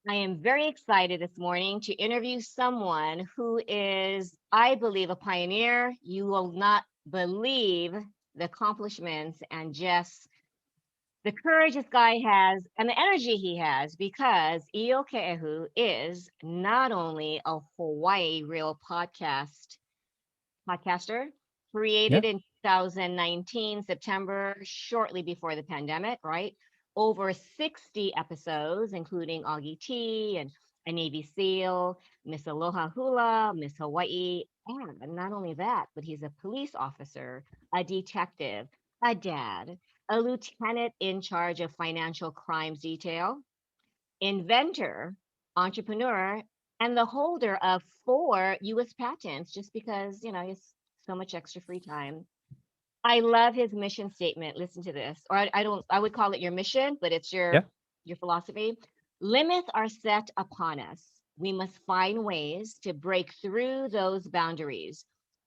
I am very excited this morning to interview someone who is, I believe, a pioneer. You will not believe the accomplishments and just the courage this guy has and the energy he has because Io Keehu is not only a Hawaii real podcaster, Yeah. created in 2019, September, shortly before the pandemic, right? Over 60 episodes, including Augie T and a Navy SEAL, Miss Aloha Hula, Miss Hawaii. And not only that, but he's a police officer, a detective, a dad, a lieutenant in charge of financial crimes detail, inventor, entrepreneur, and the holder of 4 US patents just because, he has so much extra free time. I love his mission statement. Listen to this. Or I don't I would call it your mission, but it's Yeah. your philosophy. Limits are set upon us. We must find ways to break through those boundaries,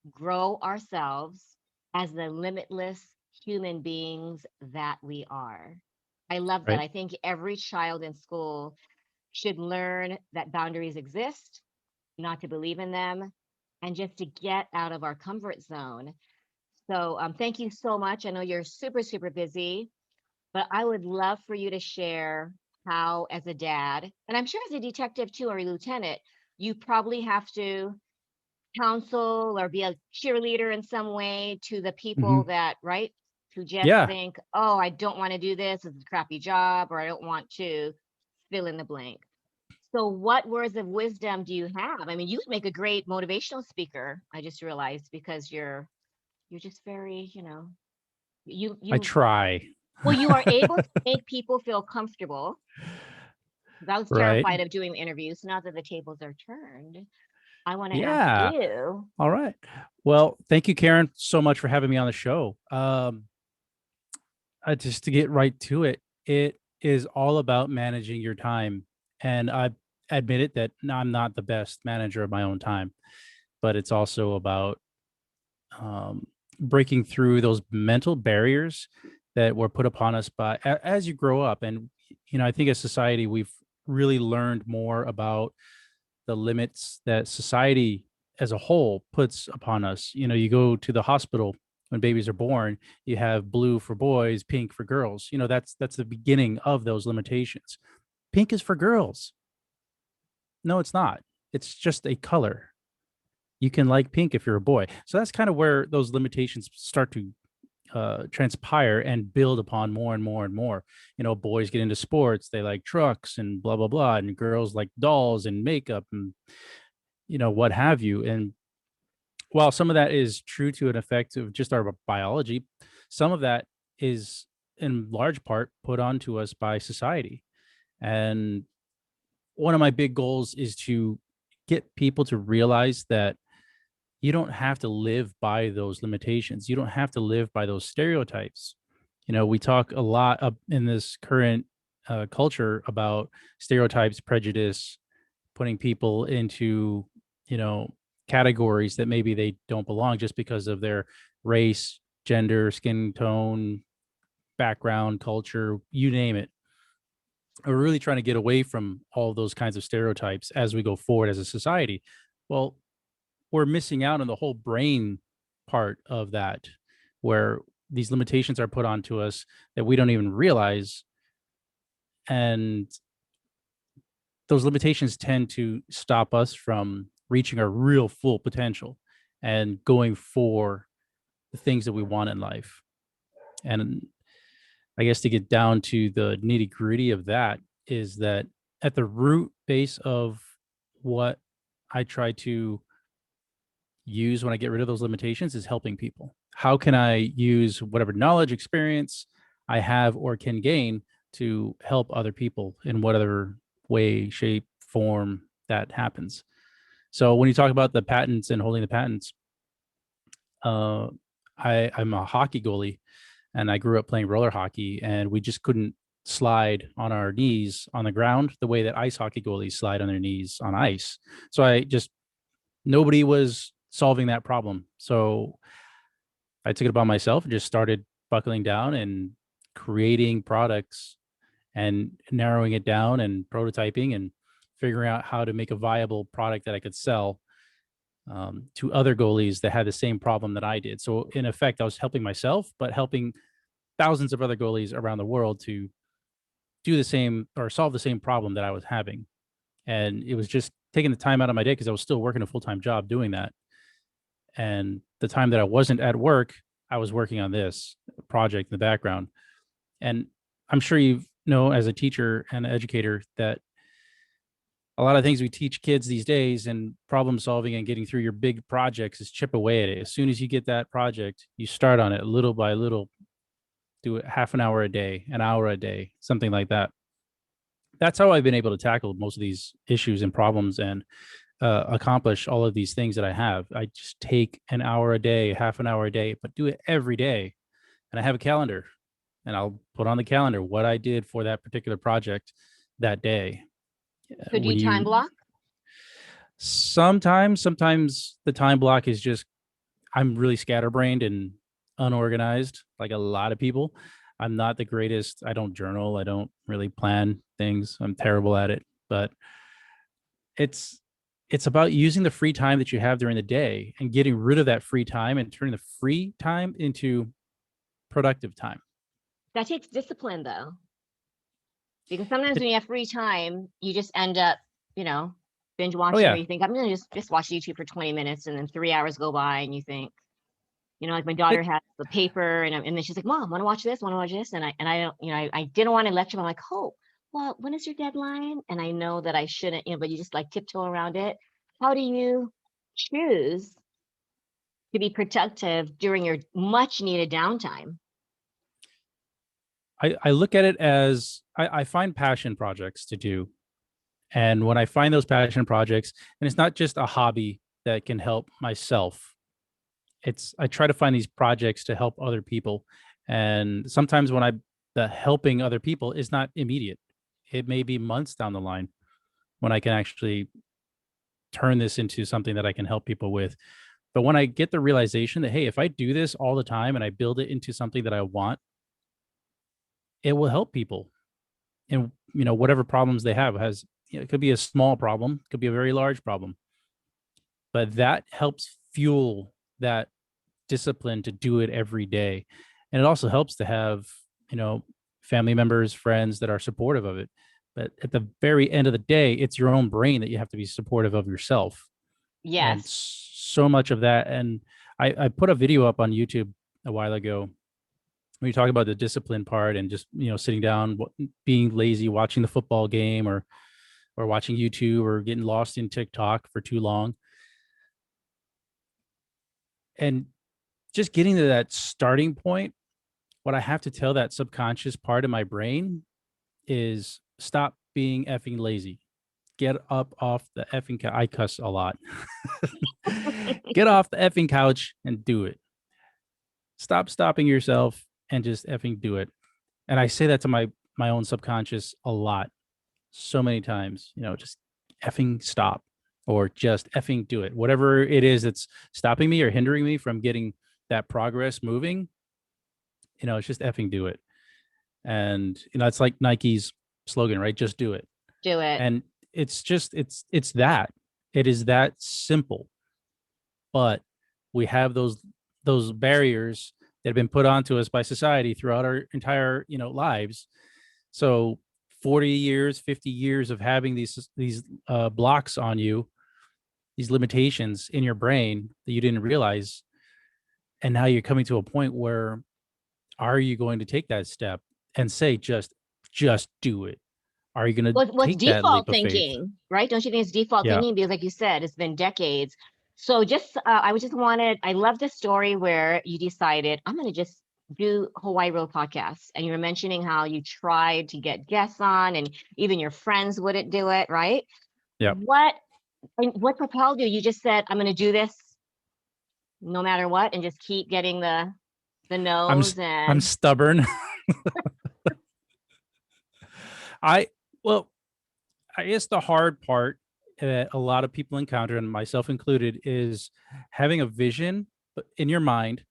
grow ourselves as the limitless human beings that we are. I love that. Right. I think every child in school should learn that boundaries exist, not to believe in them, and just to get out of our comfort zone. So, thank you so much. I know you're super, super busy, but I would love for you to share how, as a dad, and I'm sure as a detective too, or a lieutenant, you probably have to counsel or be a cheerleader in some way to the Hmm. people that, right, who just Yeah. think, oh, I don't want to do this, it's a crappy job, or I don't want to fill in the blank. So, what words of wisdom do you have? I mean, you would make a great motivational speaker. I just realized because you're just very, you I you try. well, you are able to make people feel comfortable. 'Cause I was Right. terrified of doing interviews. Now that the tables are turned, I want to ask Yeah. you. All right. Well, thank you, Karen, so much for having me on the show. Just to get right to it, it is all about managing your time. And I admit it that I'm not the best manager of my own time, but it's also about um, breaking through those mental barriers that were put upon us as you grow up. And, I think as society, we've really learned more about the limits that society as a whole puts upon us. You go to the hospital when babies are born, you have blue for boys, pink for girls. That's the beginning of those limitations. Pink is for girls. No, it's not. It's just a color. You can like pink if you're a boy. So that's kind of where those limitations start to transpire and build upon more and more and more. Boys get into sports, they like trucks and blah blah blah, and girls like dolls and makeup and what have you. And while some of that is true to an effect of just our biology, some of that is in large part put onto us by society. And one of my big goals is to get people to realize that you don't have to live by those limitations. You don't have to live by those stereotypes. We talk a lot in this current culture about stereotypes, prejudice, putting people into, you know, categories that maybe they don't belong just because of their race, gender, skin tone, background, culture, you name it. We're really trying to get away from all those kinds of stereotypes as we go forward as a society. Well, we're missing out on the whole brain part of that, where these limitations are put onto us that we don't even realize. And those limitations tend to stop us from reaching our real full potential and going for the things that we want in life. And I guess to get down to the nitty gritty of that is that at the root base of what I try to use when I get rid of those limitations is helping people. How can I use whatever knowledge, experience I have or can gain to help other people in whatever way, shape, form that happens? So when you talk about the patents and holding the patents, uh, I'm a hockey goalie and I grew up playing roller hockey, and we just couldn't slide on our knees on the ground the way that ice hockey goalies slide on their knees on ice. So nobody was solving that problem. So I took it upon myself and just started buckling down and creating products and narrowing it down and prototyping. And figuring out how to make a viable product that I could sell to other goalies that had the same problem that I did. So in effect, I was helping myself, but helping thousands of other goalies around the world to do the same or solve the same problem that I was having. And it was just taking the time out of my day because I was still working a full-time job doing that. And the time that I wasn't at work, I was working on this project in the background. And I'm sure you know, as a teacher and educator, that a lot of things we teach kids these days and problem solving and getting through your big projects is chip away at it. As soon as you get that project, you start on it little by little, do it half an hour a day, an hour a day, something like that. That's how I've been able to tackle most of these issues and problems and accomplish all of these things that I have. I just take an hour a day, half an hour a day, but do it every day. And I have a calendar and I'll put on the calendar what I did for that particular project that day. So do you time block? Sometimes the time block is just, I'm really scatterbrained and unorganized, like a lot of people. I'm not the greatest. I don't journal. I don't really plan things. I'm terrible at it. But it's about using the free time that you have during the day and getting rid of that free time and turning the free time into productive time. That takes discipline, though, because sometimes when you have free time, you just end up, binge watching, yeah. or you think, I'm going to just watch YouTube for 20 minutes, and then 3 hours go by, and you think, like my daughter has the paper, and then she's like, Mom, want to watch this? And I don't, I didn't want to lecture. I'm like, oh, well, when is your deadline? And I know that I shouldn't, but you just like tiptoe around it. How do you choose to be productive during your much needed downtime? I look at it as I find passion projects to do. And when I find those passion projects, and it's not just a hobby that can help myself, I try to find these projects to help other people. And sometimes the helping other people is not immediate. It may be months down the line when I can actually turn this into something that I can help people with. But when I get the realization that, hey, if I do this all the time and I build it into something that I want, it will help people. And, whatever problems they have it could be a small problem, could be a very large problem. But that helps fuel that discipline to do it every day. And it also helps to have, family members, friends that are supportive of it. But at the very end of the day, it's your own brain that you have to be supportive of yourself. And Yes. so much of that. And I put a video up on YouTube a while ago when you talk about the discipline part and just, sitting down, being lazy, watching the football game or watching YouTube or getting lost in TikTok for too long. And just getting to that starting point, what I have to tell that subconscious part of my brain is stop being effing lazy. Get up off the effing couch. I cuss a lot. Get off the effing couch and do it. Stop stopping yourself and just effing do it. And I say that to my own subconscious a lot, so many times, just effing stop or just effing do it. Whatever it is that's stopping me or hindering me from getting that progress moving, it's just effing do it. And, it's like Nike's slogan, right? Just do it. Do it. And it's just, it's that. It is that simple. But we have those barriers that have been put onto us by society throughout our entire, lives. So 40 years, 50 years of having these blocks on you, these limitations in your brain that you didn't realize. And now you're coming to a point where, are you going to take that step and say, just do it? Are you going to What's take that leap default of faith? thinking, right? Don't you think it's default Yeah. thinking? Because like you said, it's been decades. So I love the story where you decided, I'm going to just do Hawaii Road podcasts. And you were mentioning how you tried to get guests on and even your friends wouldn't do it, right? Yeah. What propelled you? You just said, I'm going to do this no matter what, and just keep getting the no's. I'm stubborn. I guess the hard part that a lot of people encounter, and myself included, is having a vision in your mind,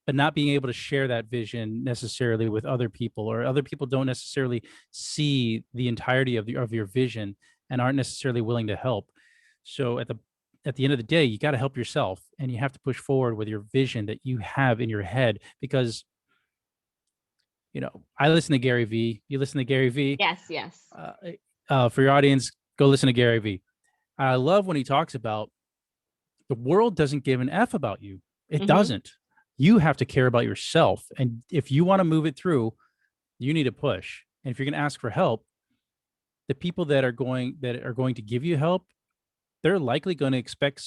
but not being able to share that vision necessarily with other people, or other people don't necessarily see the entirety of your vision. and aren't necessarily willing to help. So at the end of the day, you got to help yourself, and you have to push forward with your vision that you have in your head. Because I listen to Gary Vee. You listen to Gary Vee. Yes, yes. Uh, for your audience, go listen to Gary Vee. I love when he talks about the world doesn't give an F about you. It Mm-hmm. doesn't. You have to care about yourself. And if you want to move it through, you need to push. And if you're going to ask for help, the people that are going to give you help, they're likely going to expect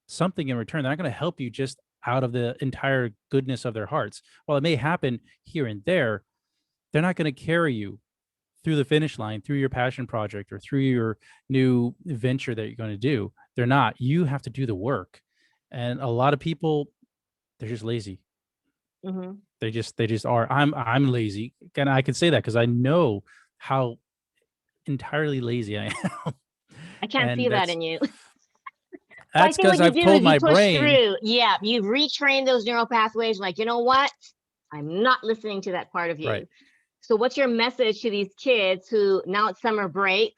something in return. They're not going to help you just out of the entire goodness of their hearts. While it may happen here and there, they're not going to carry you through the finish line, through your passion project or through your new venture that you're going to do. They're not. You have to do the work. And a lot of people, they're just lazy. Mm-hmm. They just are. I'm lazy. And I can say that because I know how entirely lazy I am. I can't And see that that's in you. So I that's think because what you I've do told is you my push brain, through. Yeah, you retrain those neural pathways. Like, you know what? I'm not listening to that part of right. you. So, what's your message to these kids who now it's summer break?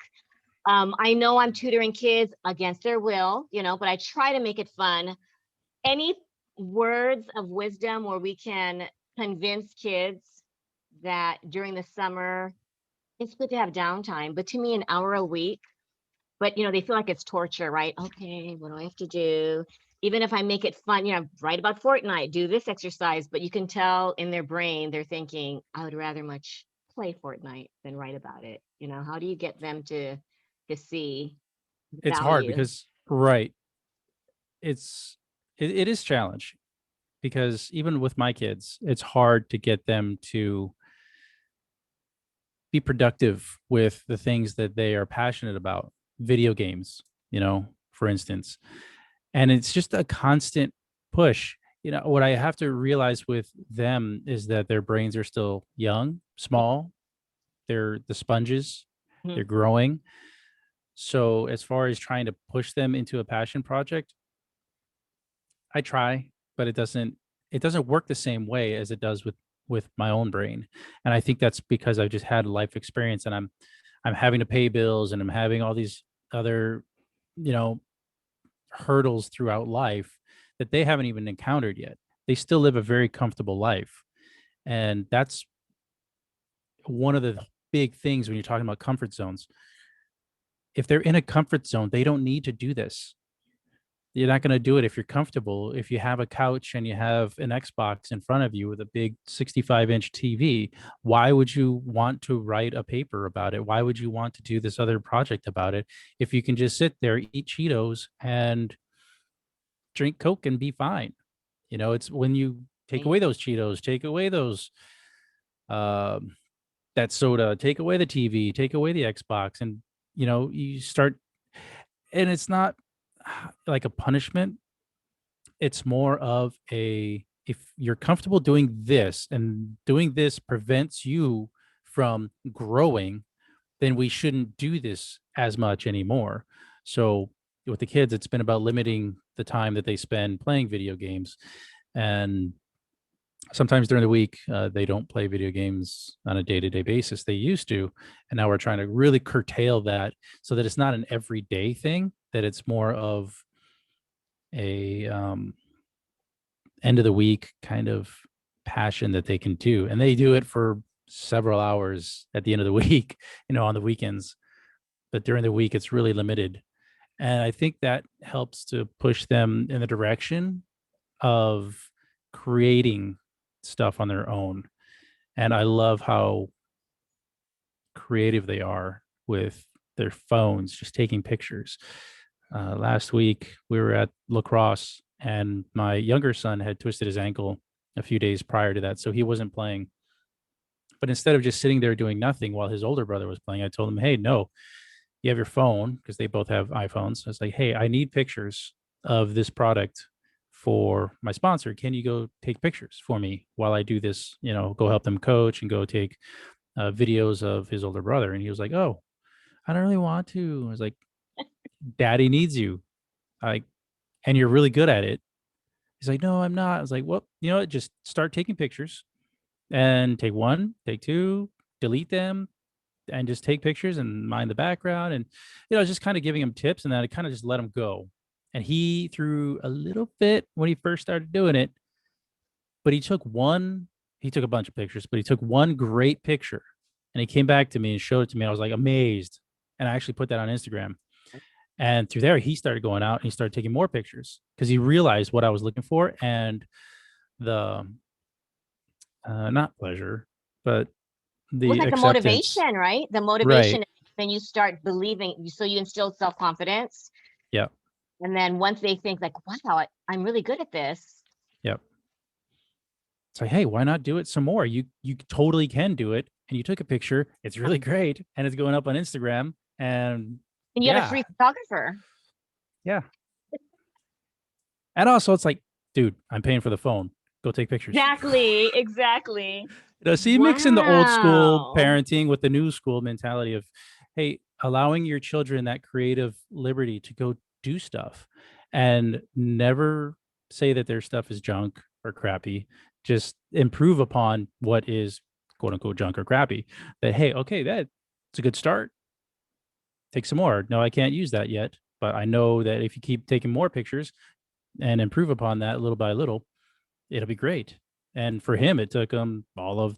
I know I'm tutoring kids against their will, but I try to make it fun. Any words of wisdom where we can convince kids that during the summer, it's good to have downtime, but to me, an hour a week, but they feel like it's torture, right? Okay, what do I have to do? Even if I make it fun, write about Fortnite, do this exercise, but you can tell in their brain they're thinking, I would rather much play Fortnite than write about it. How do you get them to see It's hard value? because right, it is challenge because even with my kids, it's hard to get them to be productive with the things that they are passionate about. Video games, for instance. And it's just a constant push. What I have to realize with them is that their brains are still young, small. They're the sponges, they're Mhm. growing. So as far as trying to push them into a passion project, I try, but it doesn't work the same way as it does with my own brain. And I think that's because I've just had life experience, and I'm having to pay bills, and I'm having all these other, you know, hurdles throughout life that they haven't even encountered yet. They still live a very comfortable life. And that's one of the big things when you're talking about comfort zones. If they're in a comfort zone, they don't need to do this. You're not going to do it if you're comfortable. If you have a couch and you have an Xbox in front of you with a big 65-inch TV, why would you want to write a paper about it? Why would you want to do this other project about it if you can just sit there, eat Cheetos, and drink Coke and be fine? It's when you take Right. away those Cheetos, take away those um that soda, take away the TV, take away the Xbox, and you start, and it's not like a punishment. It's more of a, if you're comfortable doing this and doing this prevents you from growing, then we shouldn't do this as much anymore. So with the kids, it's been about limiting the time that they spend playing video games. And sometimes during the week, they don't play video games on a day-to-day basis. They used to, and now we're trying to really curtail that so that it's not an everyday thing, that it's more of a end of the week kind of passion that they can do. And they do it for several hours at the end of the week, on the weekends. But during the week, it's really limited. And I think that helps to push them in the direction of creating stuff on their own. And I love how creative they are with their phones, just taking pictures. Last week, we were at lacrosse, and my younger son had twisted his ankle a few days prior to that, so he wasn't playing. But instead of just sitting there doing nothing while his older brother was playing, I told him, "Hey, no, you have your phone," because they both have iPhones. I was like, "Hey, I need pictures of this product for my sponsor. Can you go take pictures for me while I do this? Go help them coach and go take videos of his older brother." And he was like, "Oh, I don't really want to." I was like, "Daddy needs you. Like, and you're really good at it." He's like, "No, I'm not." I was like, "Well, just start taking pictures and take one, take two, delete them, and just take pictures and mind the background. And, just kind of giving him tips, and then I kind of just let him go. And he threw a little bit when he first started doing it, but he took a bunch of pictures, but he took one great picture, and he came back to me and showed it to me. I was like amazed. And I actually put that on Instagram. And through there, he started going out and he started taking more pictures because he realized what I was looking for, and the not pleasure, but It was the like the acceptance. motivation, right? The Right. motivation, then you start believing, so you instill self-confidence. Yeah. And then once they think like, wow, I'm really good at this. Yep. It's like, hey, why not do it some more? You totally can do it. And you took a picture. It's really great. And it's going up on Instagram. And And you got a yeah, free photographer. yeah. And also it's like, dude, I'm paying for the phone. Go take pictures. Exactly, exactly. So you mix in the old school Wow. parenting with the new school mentality of, hey, allowing your children that creative liberty to go do stuff, and never say that their stuff is junk or crappy. Just improve upon what is quote unquote junk or crappy. That, hey, okay, that's a good start. Take some more. No, I can't use that yet, but I know that if you keep taking more pictures and improve upon that little by little, it'll be great. And for him, it took him all of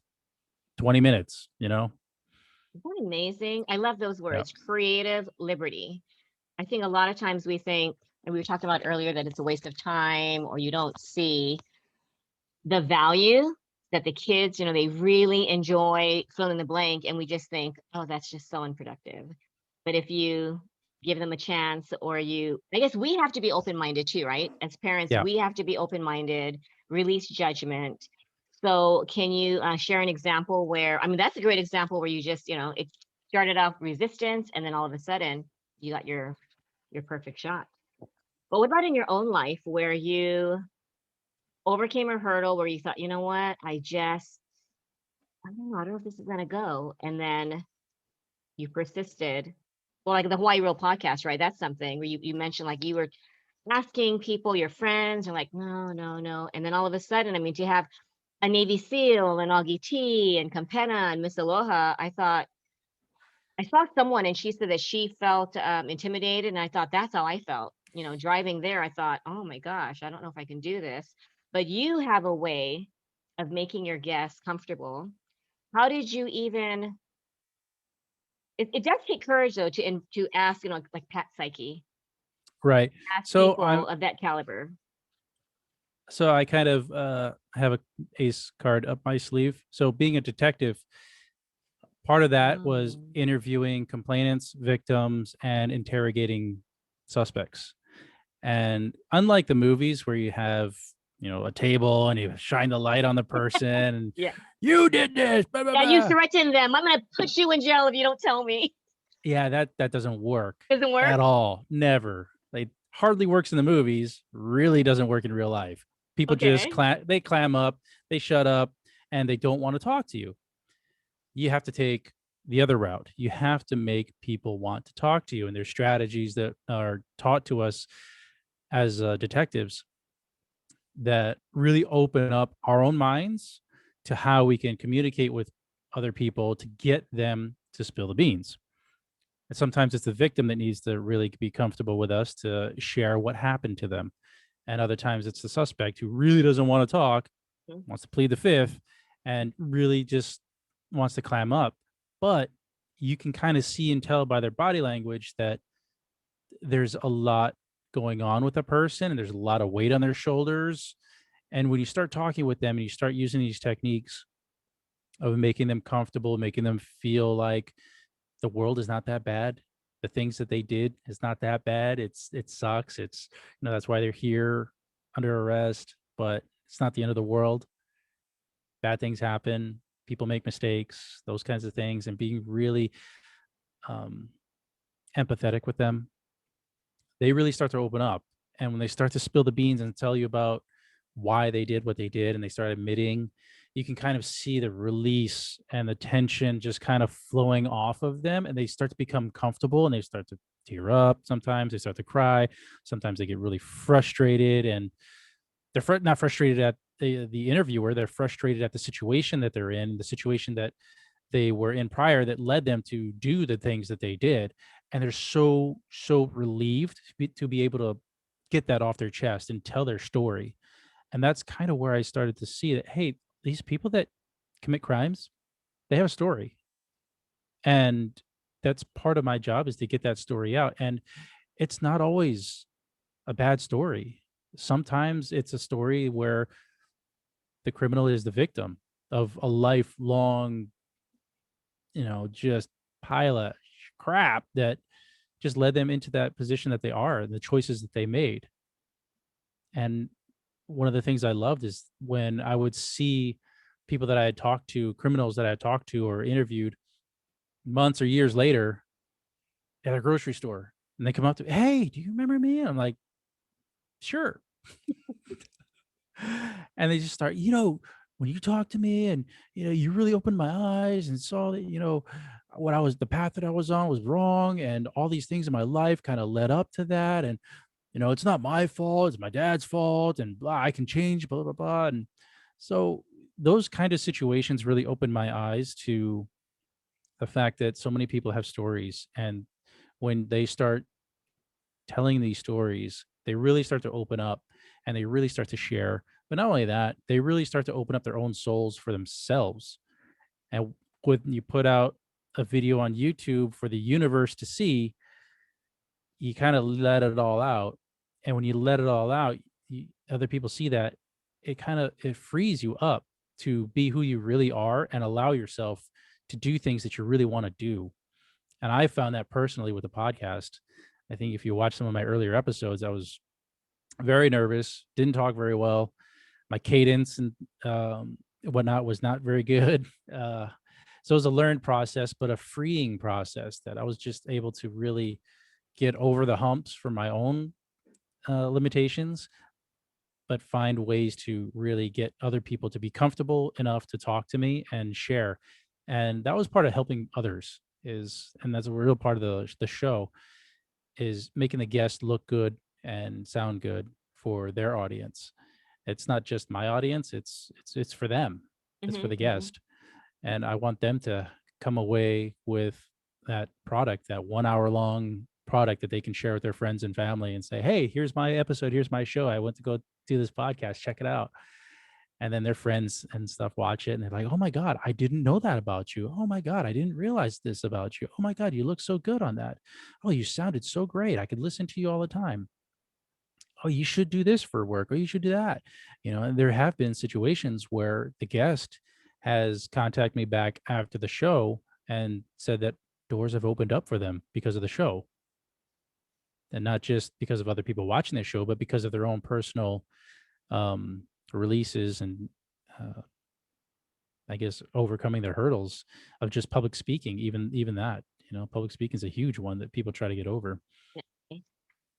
20 minutes, Isn't that amazing? I love those Yeah. words, creative liberty. I think a lot of times we think, and we were talking about earlier, that it's a waste of time or you don't see the value that the kids, they really enjoy fill in the blank. And we just think, oh, that's just so unproductive. But if you give them a chance, I guess we have to be open minded too, right? As parents, Yeah. we have to be open minded, release judgment. So, can you share an example where, I mean, that's a great example where you just, it started off resistance and then all of a sudden you got your perfect shot. But what about in your own life where you overcame a hurdle where you thought, you know what, I don't know, I don't know if this is going to go. And then you persisted. Well, like the Hawaii Real podcast, right? That's something where you mentioned like you were asking people, your friends, and like, no, no, no. And then all of a sudden, I mean, to have a Navy SEAL and Augie T and Campena and Miss Aloha, I saw someone and she said that she felt intimidated. And I thought that's how I felt. Driving there, I thought, oh my gosh, I don't know if I can do this. But you have a way of making your guests comfortable. How did you even? It does take courage though to ask, like Pat Psyche, Right. ask So people of that caliber. I kind of have a ace card up my sleeve. So being a detective, part of that was Oh. interviewing complainants, victims, and interrogating suspects. And unlike the movies where you have, a table and you shine the light on the person and Yeah. you did this, blah, blah, Yeah, you blah. threaten them. I'm gonna put you in jail if you don't tell me. Yeah, that doesn't work Doesn't work? at all. Never. Like hardly works in the movies, really doesn't work in real life. People just Okay. clam up, they shut up, and they don't want to talk to you. You have to take the other route. You have to make people want to talk to you, and there's strategies that are taught to us as detectives that really open up our own minds to how we can communicate with other people to get them to spill the beans. And sometimes it's the victim that needs to really be comfortable with us to share what happened to them. And other times it's the suspect who really doesn't want to talk, Mhm. wants to plead the fifth, and really just wants to clam up. But you can kind of see and tell by their body language that there's a lot going on with a person and there's a lot of weight on their shoulders. And when you start talking with them and you start using these techniques of making them comfortable, making them feel like the world is not that bad. The things that they did is not that bad. It sucks. It's that's why they're here under arrest, but it's not the end of the world. Bad things happen. People make mistakes, those kinds of things, and being really um, empathetic with them, they really start to open up. And when they start to spill the beans and tell you about why they did what they did and they start admitting, you can kind of see the release and the tension just kind of flowing off of them. And they start to become comfortable and they start to tear up. Sometimes they start to cry. Sometimes they get really frustrated and they're not frustrated at the interviewer. They're frustrated at the situation that they're in, the situation that they were in prior that led them to do the things that they did. And they're so relieved to be able to get that off their chest and tell their story. And that's kind of where I started to see that, hey, these people that commit crimes, they have a story. And that's part of my job, is to get that story out. And it's not always a bad story. Sometimes it's a story where the criminal is the victim of a lifelong, just pile of crap that just led them into that position that they are, and the choices that they made. And one of the things I loved is when I would see people that I had talked to, criminals that I had talked to or interviewed months or years later at a grocery store, and they come up to me, "Hey, do you remember me?" And I'm like, "Sure." And they just start, when you talk to me and, you really opened my eyes and saw that, what I was, the path that I was on was wrong. And all these things in my life kind of led up to that. And, it's not my fault. It's my dad's fault, and blah, I can change, blah, blah, blah. And so those kind of situations really opened my eyes to the fact that so many people have stories. And when they start telling these stories, they really start to open up and they really start to share. But not only that, they really start to open up their own souls for themselves. And when you put out a video on YouTube for the universe to see, you kind of let it all out. And when you let it all out, other people see that, it frees you up to be who you really are and allow yourself to do things that you really want to do. And I found that personally with the podcast. I think if you watch some of my earlier episodes, I was very nervous, didn't talk very well. My cadence and whatnot was not very good. So it was a learned process, but a freeing process that I was just able to really get over the humps for my own limitations, but find ways to really get other people to be comfortable enough to talk to me and share. And that was part of helping others, and that's a real part of the show, is making the guest look good and sound good for their audience. It's not just my audience, it's for them. It's for Hmm. the Hmm. guest. And I want them to come away with that product, that 1 hour long product that they can share with their friends and family and say, "Hey, here's my episode, here's my show. I went to go do this podcast, check it out." And then their friends and stuff watch it and they're like, "Oh my God, I didn't know that about you. Oh my God, I didn't realize this about you. Oh my God, you look so good on that. Oh, you sounded so great. I could listen to you all the time. Oh, you should do this for work. Oh, you should do that." And there have been situations where the guest has contacted me back after the show and said that doors have opened up for them because of the show. And not just because of other people watching the show, but because of their own personal um, releases and uh, I guess overcoming their hurdles of just public speaking. Even that, public speaking is a huge one that people try to get over.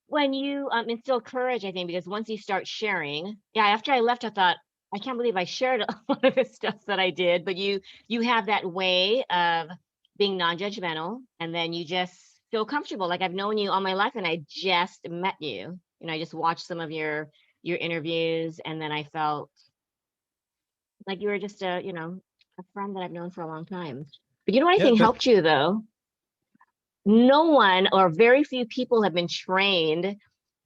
When you instill courage, I think, because once you start sharing, yeah, after I left, I thought, I can't believe I shared a lot of the stuff that I did, but you have that way of being non-judgmental, and then you just feel comfortable. Like I've known you all my life and I just met you. I just watched some of your interviews, and then I felt like you were just a friend that I've known for a long time. But you know what I Yeah, think that helped you though? No one or very few people have been trained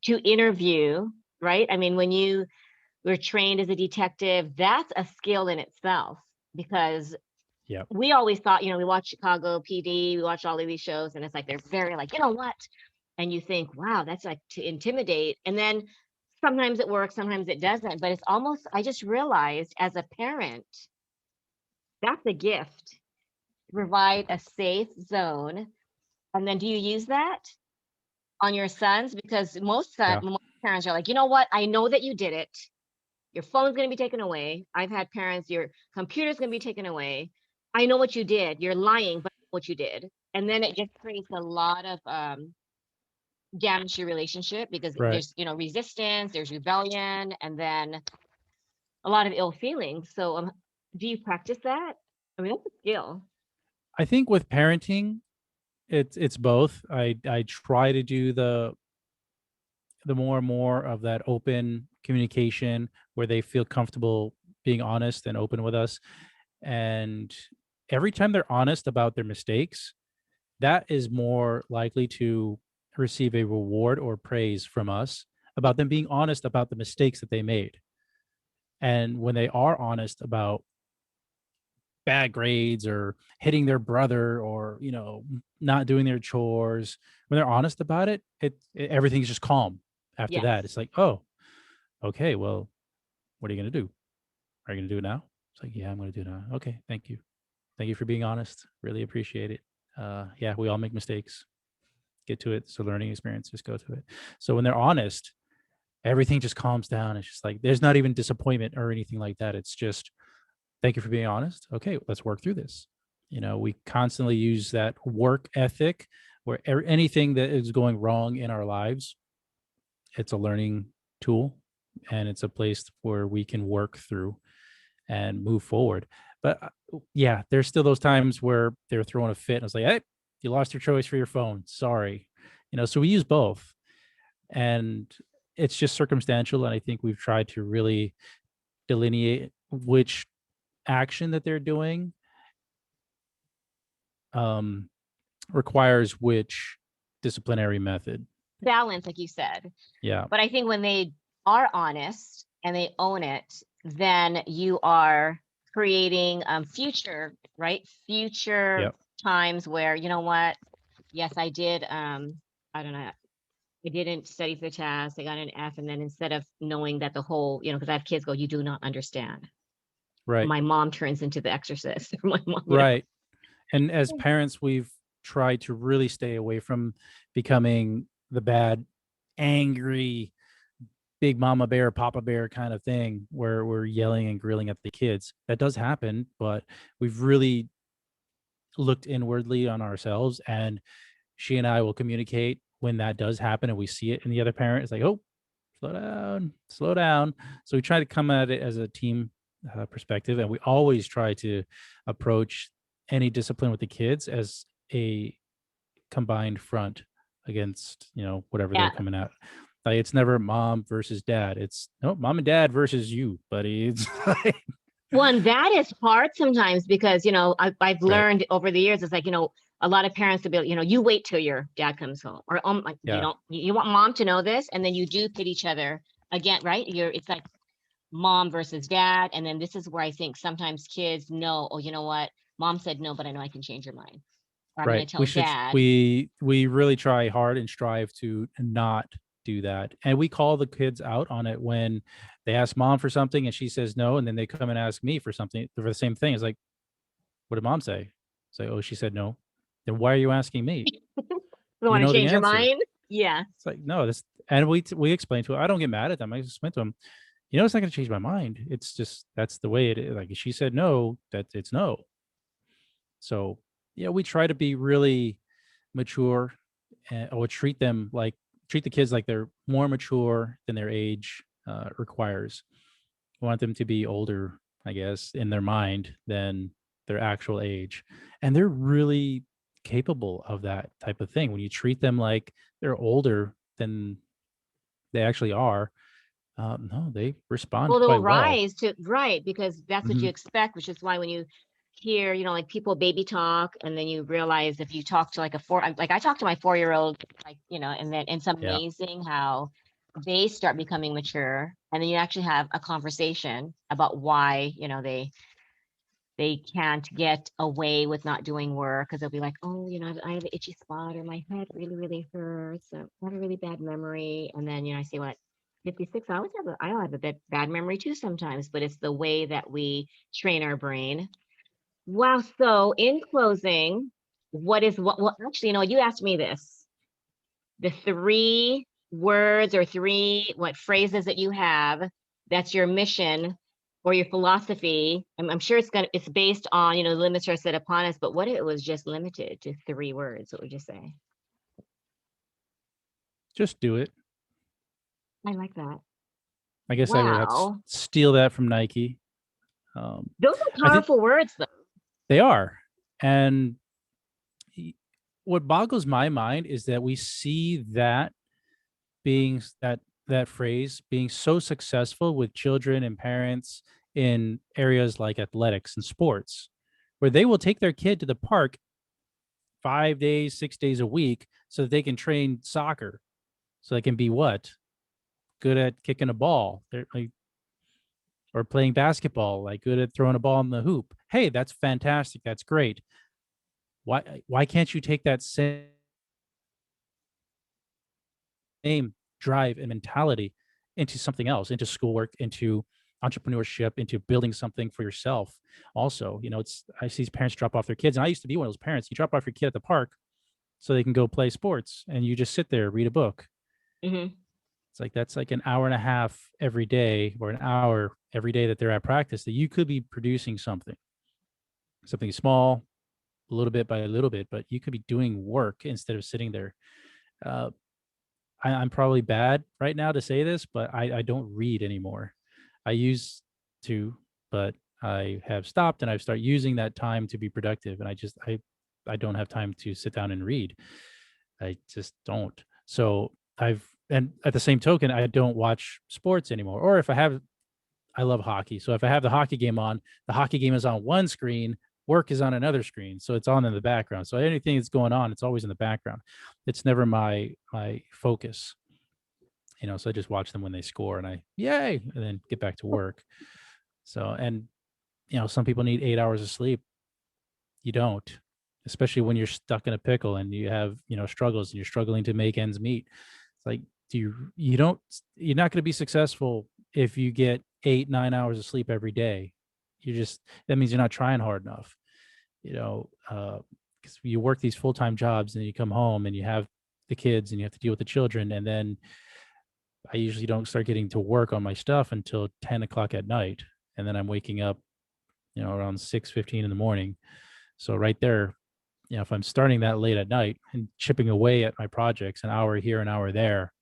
to interview, right? I mean, when you were trained as a detective, that's a skill in itself because yeah, we always thought, we watch Chicago PD, we watch all of these shows, and it's like they're very like, you know what? And you think, wow, that's like to intimidate. And then sometimes it works, sometimes it doesn't. But it's almost, I just realized as a parent, that's a gift to provide a safe zone. And then do you use that on your sons? Because yeah, most parents are like, you know what? I know that you did it. Your phone's going to be taken away. I've had parents, your computer's going to be taken away. I know what you did. You're lying, but I know what you did. And then it just creates a lot of damage to your relationship because right. there's, resistance, there's rebellion, and then a lot of ill feelings. So, do you practice that? I mean, that's a skill. I think with parenting, it's both. I try to do the more and more of that open communication where they feel comfortable being honest and open with us. And every time they're honest about their mistakes, that is more likely to receive a reward or praise from us about them being honest about the mistakes that they made. And when they are honest about bad grades or hitting their brother or, not doing their chores, when they're honest about it, everything's just calm after Yes. that. It's like, oh, okay, well, what are you going to do? Are you going to do it now? It's like, yeah, I'm going to do it now. Okay, thank you. Thank you for being honest. Really appreciate it. Yeah, we all make mistakes. Get to it. It's a learning experience. Just go to it. So when they're honest, everything just calms down. It's just like there's not even disappointment or anything like that. It's just thank you for being honest. Okay, let's work through this. We constantly use that work ethic where anything that is going wrong in our lives, it's a learning tool and it's a place where we can work through and move forward. But yeah, there's still those times where they're throwing a fit and it's like, hey, you lost your choice for your phone. Sorry. So we use both. And it's just circumstantial. And I think we've tried to really delineate which action that they're doing um, requires which disciplinary method. Balance, like you said. Yeah. But I think when they are honest and they own it, then you are creating future, right? Future Yep. times where, you know what? Yes, I did. I don't know. I didn't study for the test. I got an F. And then instead of knowing that the whole, because I have kids go, you do not understand. Right. My mom turns into the exorcist. My mom, Right. And as parents, we've tried to really stay away from becoming the bad, angry, big mama bear, papa bear kind of thing where we're yelling and grilling at the kids. That does happen, but we've really looked inwardly on ourselves, and she and I will communicate when that does happen and we see it in the other parent. It's like, oh, slow down, slow down. So we try to come at it as a team perspective, and we always try to approach any discipline with the kids as a combined front against whatever they're yeah. coming at. Like it's never mom versus dad. It's no mom and dad versus you, buddy. It's like, Well, and that is hard sometimes because, I've right. learned over the years, it's like, a lot of parents to be, you wait till your dad comes home or, like, Yeah. you want mom to know this. And then you do pit each other again, right? It's like mom versus dad. And then this is where I think sometimes kids know, oh, you know what? Mom said no, but I know I can change your mind. Or I'm going Right. to tell dad. We really try hard and strive to not do that. And we call the kids out on it when they ask mom for something and she says no, and then they come and ask me for something for the same thing. It's like, what did mom say? Say, oh, she said no. Then why are you asking me? You You want to know the change your answer. mind? Yeah. It's like, no, this and we explain to her. I don't get mad at them. I explain to them, it's not gonna change my mind. It's just that's the way it is. Like if she said no, that it's no. So yeah, we try to be really mature or treat the kids like they're more mature than their age requires. We want them to be older, I guess, in their mind than their actual age. And they're really capable of that type of thing. When you treat them like they're older than they actually are, no, they respond Well, they'll quite well. rise to right because that's what Hmm. you expect, which is why when you hear, like people baby talk, and then you realize if you talk to like like I talk to my 4-year old, like and then it's Yeah. amazing how they start becoming mature, and then you actually have a conversation about why they can't get away with not doing work because they'll be like, oh, I have an itchy spot or my head really, really hurts. Or I have a really bad memory. And then, I say, what, 56, I have a bad memory too sometimes, but it's the way that we train our brain. Wow. So in closing, well, actually, you asked me this, the 3 words or what phrases that you have, that's your mission or your philosophy. I'm sure it's based on, the limits are set upon us, but what if it was just limited to 3 words? What would you say? Just do it. I like that. I guess I would have to Wow. steal that from Nike. Um, Those are I think powerful words though. they are. And what boggles my mind is that we see that being that phrase being so successful with children and parents in areas like athletics and sports, where they will take their kid to the park 5 days, 6 days a week so that they can train soccer. So they can be what? Good at kicking a ball. They're like, or playing basketball, like good at throwing a ball in the hoop. Hey, that's fantastic. That's great. Why can't you take that same drive and mentality into something else, into schoolwork, into entrepreneurship, into building something for yourself? Also, it's I see parents drop off their kids, and I used to be one of those parents. You drop off your kid at the park so they can go play sports, and you just sit there, read a book. Hmm. It's like that's like an hour and a half every day, or an hour every day that they're at practice, that you could be producing something small, a little bit by a little bit, but you could be doing work instead of sitting there. Uh, I'm probably bad right now to say this, but I don't read anymore. I used to, but I have stopped, and I've started using that time to be productive. And I don't have time to sit down and read. I just don't. So and at the same token, I don't watch sports anymore. Or if I have, I love hockey. So if I have the hockey game on, the hockey game is on one screen, work is on another screen. So it's on in the background. So anything that's going on, it's always in the background. It's never my focus. So I just watch them when they score, and I yay, and then get back to work. So, and some people need 8 hours of sleep. You don't, especially when you're stuck in a pickle and you have, struggles, and you're struggling to make ends meet. It's like, you don't, you're not going to be successful if you get 8, 9 hours of sleep every day. That means you're not trying hard enough, because you work these full-time jobs, and you come home and you have the kids, and you have to deal with the children. And then I usually don't start getting to work on my stuff until 10 o'clock at night. And then I'm waking up, around 6:15 in the morning. So right there, if I'm starting that late at night and chipping away at my projects, an hour here, an hour there,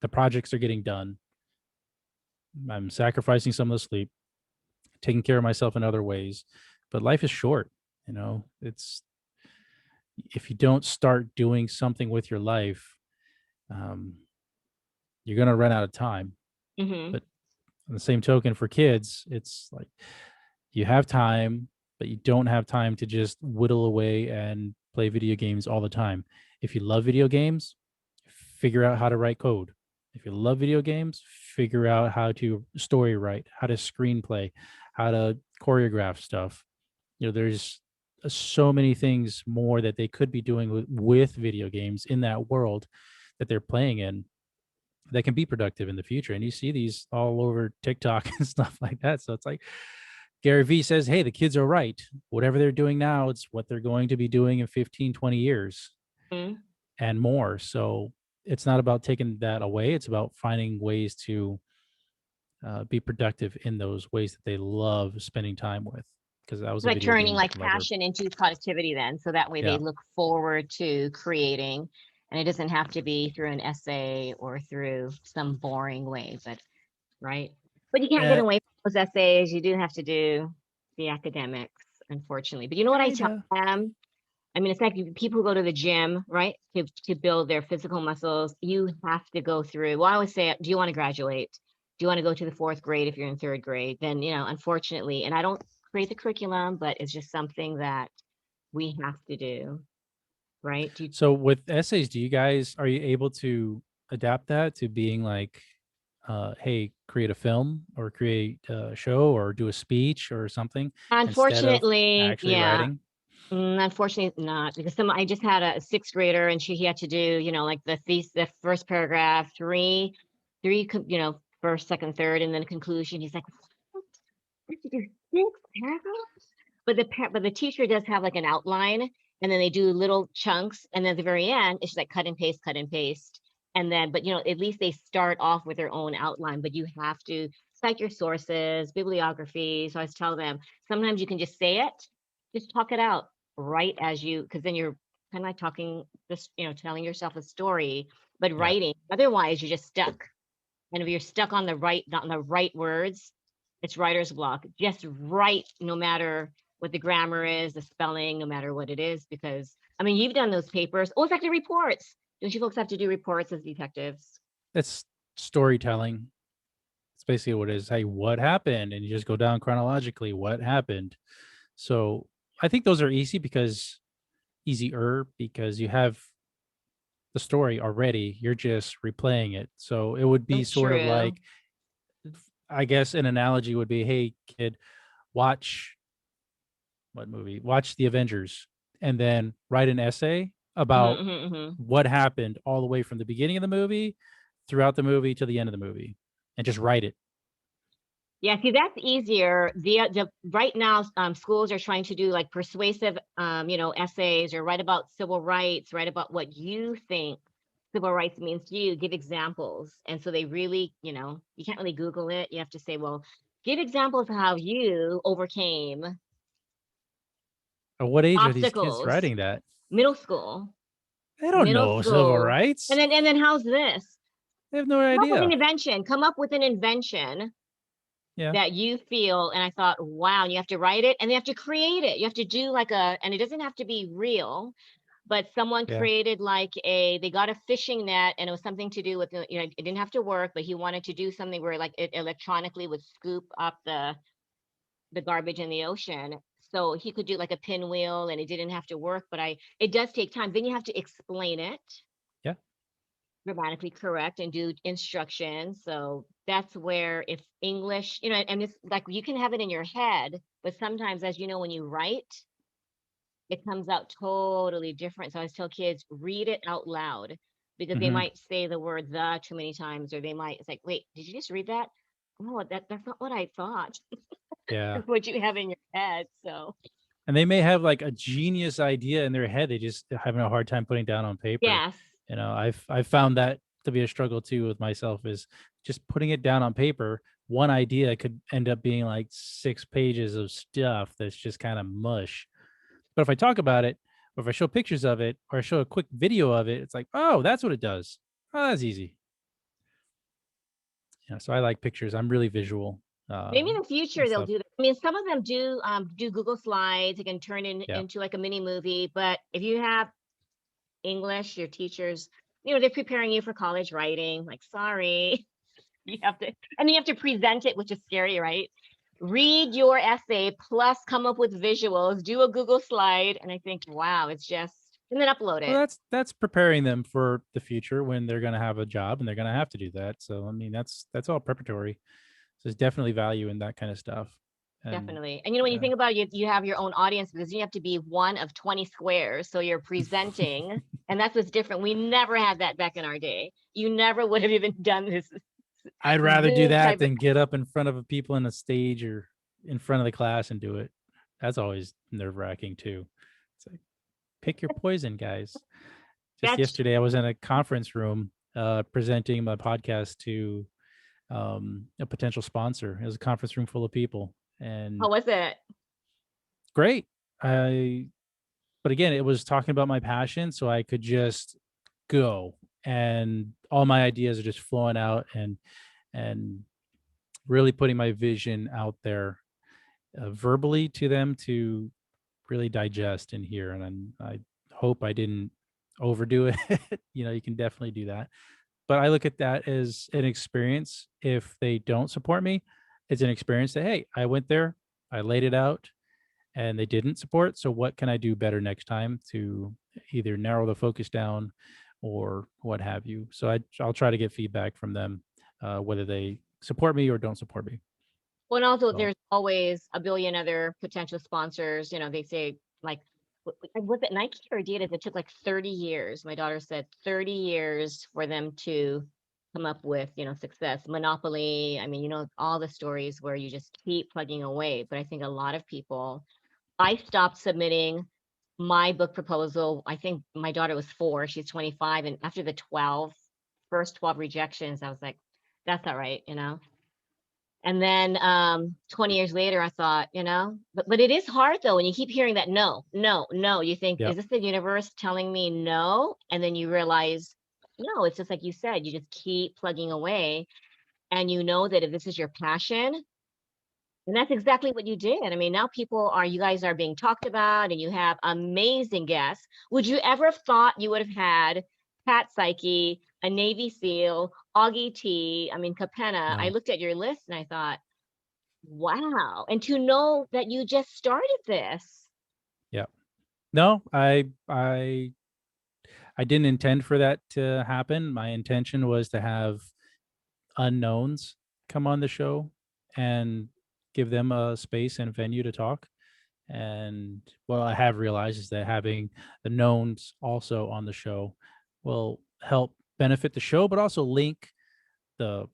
the projects are getting done. I'm sacrificing some of the sleep, taking care of myself in other ways. But life is short. It's, if you don't start doing something with your life, um, you're going to run out of time. Hmm. But on the same token, for kids, it's like you have time, but you don't have time to just whittle away and play video games all the time. If you love video games, figure out how to write code. If you love video games, figure out how to story write, how to screenplay, how to choreograph stuff. There's so many things more that they could be doing with video games in that world that they're playing in, that can be productive in the future. And you see these all over TikTok and stuff like that. So it's like Gary Vee says, hey, the kids are right. Whatever they're doing now, it's what they're going to be doing in 15, 20 years Hmm. and more. So it's not about taking that away. It's about finding ways to be productive in those ways that they love spending time with. Because I was a Like video turning game like lover. passion into productivity then. So that way they Yeah. look forward to creating, and it doesn't have to be through an essay or through some boring way, but right. But you can't get Uh, away from those essays. You do have to do the academics, unfortunately. But you know what I tell Kinda. them? I mean, it's like people who go to the gym, right? To build their physical muscles, you have to go through. Well, I always say, do you want to graduate? Do you want to go to the fourth grade if you're in third grade? Then, unfortunately, and I don't create the curriculum, but it's just something that we have to do, right? Do you, So with essays, are you able to adapt that to being like, hey, create a film or create a show or do a speech or something instead of unfortunately, actually yeah. writing? Unfortunately not, because I just had a sixth grader and he had to do, like the first paragraph, first, second, third, and then conclusion. He's like, "What? I have to do six paragraphs?" But the teacher does have like an outline, and then they do little chunks, and then at the very end, it's just like cut and paste. And then, but at least they start off with their own outline, but you have to cite your sources, bibliography. So I always tell them, sometimes you can just say it, just talk it out right as you, because then you're kind of like talking this, telling yourself a story, but Yeah. writing. Otherwise, you're just stuck. And if you're stuck on the right, not on the right words, it's writer's block. Just write, no matter what the grammar is, the spelling, no matter what it is, because I mean, you've done those papers. Oh, it's like the reports. Don't you folks have to do reports as detectives? That's storytelling. It's basically what it is. Hey, what happened? And you just go down chronologically what happened. So I think those are easier because you have the story already. You're just replaying it. So it would be That's sort of true. like, I guess an analogy would be, hey kid, watch what movie? Watch the Avengers and then write an essay about Hmm. what happened all the way from the beginning of the movie throughout the movie to the end of the movie and just write it. Yeah, see, that's easier. The right now, schools are trying to do like persuasive, essays, or write about civil rights, write about what you think civil rights means to you, give examples. And so they really, you can't really Google it. You have to say, well, give examples of how you overcame At what age are these kids obstacles. writing that? Middle school, They don't middle know civil school, and rights. then how's this? They have no Come up with an idea. invention. Come up with an invention Yeah. that you feel. And I thought, wow, and you have to write it and you have to create it. You have to do like and it doesn't have to be real, but someone Yeah. created they got a fishing net, and it was something to do with, it didn't have to work, but he wanted to do something where like it electronically would scoop up the garbage in the ocean. So he could do like a pinwheel and it didn't have to work, but it does take time. Then you have to explain it, Yeah. grammatically correct, and do instructions. So that's where, if English, and it's like you can have it in your head, but sometimes, as you know, when you write, it comes out totally different. So I always tell kids, read it out loud, because they Hmm. might say the word the too many times, or it's like, wait, did you just read that? Oh, that's not what I thought. Yeah. It's what you have in your head. So And they may have like a genius idea in their head. They just having a hard time putting down on paper. yes. I've found that to be a struggle too with myself is just putting it down on paper. One idea could end up being like 6 pages of stuff that's just kind of mush. But if I talk about it, or if I show pictures of it, or I show a quick video of it, it's like, oh, that's what it does. Oh, that's easy. Yeah, so I like pictures. I'm really visual Maybe in um, the future and they'll stuff. do that. I mean, some of them do Google Slides. It can turn Yeah. into like a mini movie. But if you have English, your teachers, they're preparing you for college writing. Like, sorry, you have to, and you have to present it, which is scary, right? Read your essay plus come up with visuals, do a Google slide, and I think, wow, it's just, and then upload Well, it. that's preparing them for the future when they're going to have a job and they're going to have to do that. So I mean, that's all preparatory. So there's definitely value in that kind of stuff. And Definitely. And when you think about it, you have your own audience, because you have to be one of 20 squares. So you're presenting, and that's what's different. We never had that back in our day. You never would have even done this I'd rather do Zoom that type of. than get up in front of people in a stage or in front of the class and do it. That's always nerve wracking too. It's like pick your poison, guys. Just That's, yesterday, I was in a conference room presenting my podcast to a potential sponsor. It was a conference room full of people, how and was it? great. I, but again, it was talking about my passion, so I could just go, and all my ideas are just flowing out, and really putting my vision out there verbally to them to really digest and hear. And I hope I didn't overdo it. You can definitely do that. But I look at that as an experience. If they don't support me, it's an experience that, hey, I went there, I laid it out, and they didn't support. So what can I do better next time to either narrow the focus down or what have you? So I'll try to get feedback from them, whether they support me or don't support me. Well, and also So there's always a billion other potential sponsors. They say like, was it Nike or Adidas? It took like 30 years. My daughter said 30 years for them to come up with, success. Monopoly. I mean, all the stories where you just keep plugging away. But I think a lot of people, I stopped submitting my book proposal. I think my daughter was 4, she's 25. And after the first 12 rejections, I was like, that's all right. And then 20 years later, I thought, but it is hard though when you keep hearing that no, no, no. You think, yeah. is this the universe telling me no? And then you realize, no, it's just like you said, you just keep plugging away. And you know that if this is your passion, and that's exactly what you did. I mean, now you guys are being talked about, and you have amazing guests. Would you ever have thought you would have had Pat Psyche, a Navy SEAL, Augie T, I mean, Capenna? I No. looked at your list and I thought, wow. And to know that you just started this. No, I didn't intend for that to happen. My intention was to have unknowns come on the show and give them a space and venue to talk. And what I have realized is that having the knowns also on the show will help benefit the show, but also link the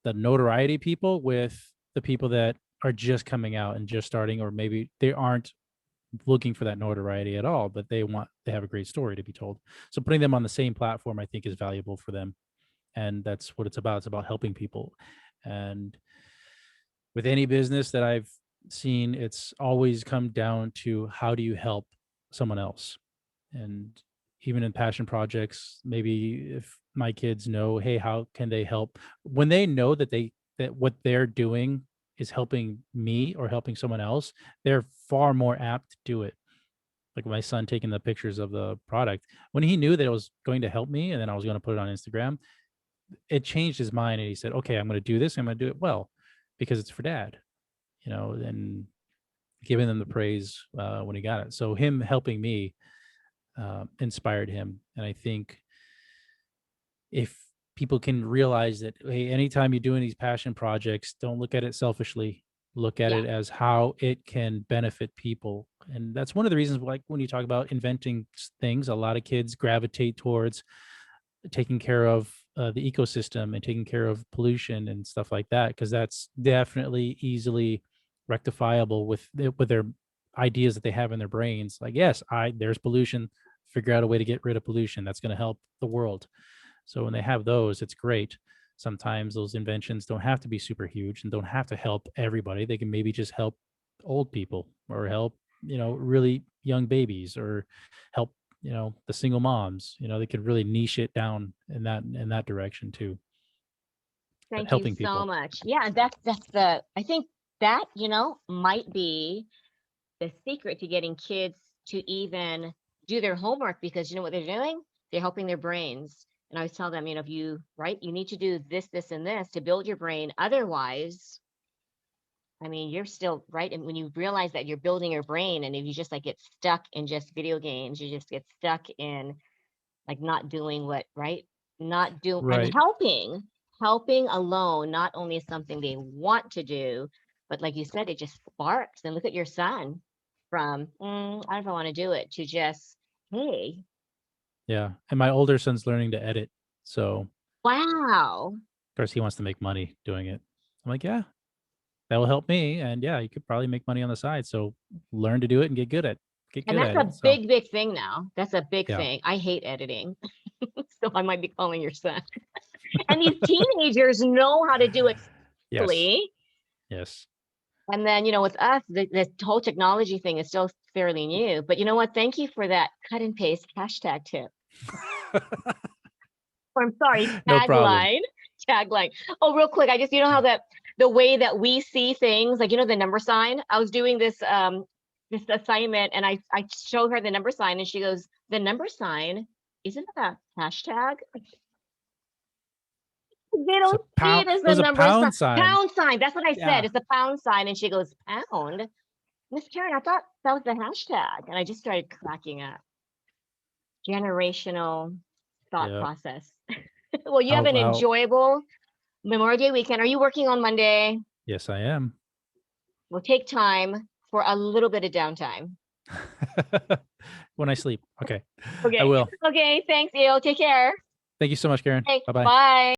notoriety people with the people that are just coming out and just starting, or maybe they aren't looking for that notoriety at all, but they have a great story to be told. So putting them on the same platform, I think, is valuable for them. And that's what it's about. It's about helping people. And with any business that I've seen, it's always come down to how do you help someone else? And even in passion projects, maybe if my kids know, hey, how can they help? When they know that that what they're doing is helping me or helping someone else, they're far more apt to do it. Like my son taking the pictures of the product, when he knew that it was going to help me and then I was going to put it on Instagram, it changed his mind and he said, okay, I'm going to do this. I'm going to do it well because it's for dad, and giving them the praise when he got it. So him helping me inspired him. And I think if people can realize that, hey, anytime you're doing these passion projects, don't look at it selfishly. Look at Yeah. it as how it can benefit people. And that's one of the reasons, like when you talk about inventing things, a lot of kids gravitate towards taking care of the ecosystem and taking care of pollution and stuff like that, because that's definitely easily rectifiable with their ideas that they have in their brains. Like, yes, there's pollution, figure out a way to get rid of pollution. That's going to help the world. So when they have those, it's great. Sometimes those inventions don't have to be super huge and don't have to help everybody. They can maybe just help old people or help, really young babies, or help, the single moms. They could really niche it down in that direction too. But Thank you helping so people. much. Yeah, that's the I think that, might be the secret to getting kids to even do their homework, because you know what they're doing? They're helping their brains. And I always tell them, if you, right, you need to do this, this, and this to build your brain. Otherwise, I mean, you're still right. And when you realize that you're building your brain, and if you just like get stuck in just video games, you just get stuck in like not doing what, right? Not do and Right. helping alone not only is something they want to do, but like you said, it just sparks. And look at your son from I don't want to do it to just, hey, Yeah. And my older son's learning to edit. So of wow. course he wants to make money doing it. I'm like, yeah, that will help me. And yeah, you could probably make money on the side. So learn to do it and get And good that's at it. a So big, big thing now. That's a big yeah. thing. I hate editing. So I might be calling your son. And these teenagers know how to do it Yes. quickly. Yes. And then, with us, the whole technology thing is still fairly new. But you know what? Thank you for that cut and paste hashtag tip. Or I'm sorry, No problem. tagline. Oh, real quick, I just, how that the way that we see things, like, the number sign. I was doing this assignment, and I showed her the number sign, and she goes, the number sign, isn't that a hashtag? They It's a don't see pound. it as It the was a number sign. pound sign. Pound sign. That's what I said. Yeah. It's a pound sign. And she goes, pound? Miss Karen, I thought that was the hashtag. And I just started cracking up. Generational thought Yeah. process. Well, you have I'll, an I'll, enjoyable Memorial Day weekend. Are you working on Monday? yes, I am. We'll take time for a little bit of downtime. When I sleep. Okay. I Okay. will. Okay. Thanks, Eo. Take care. Thank you so much, Karen. Okay. Bye bye. Bye.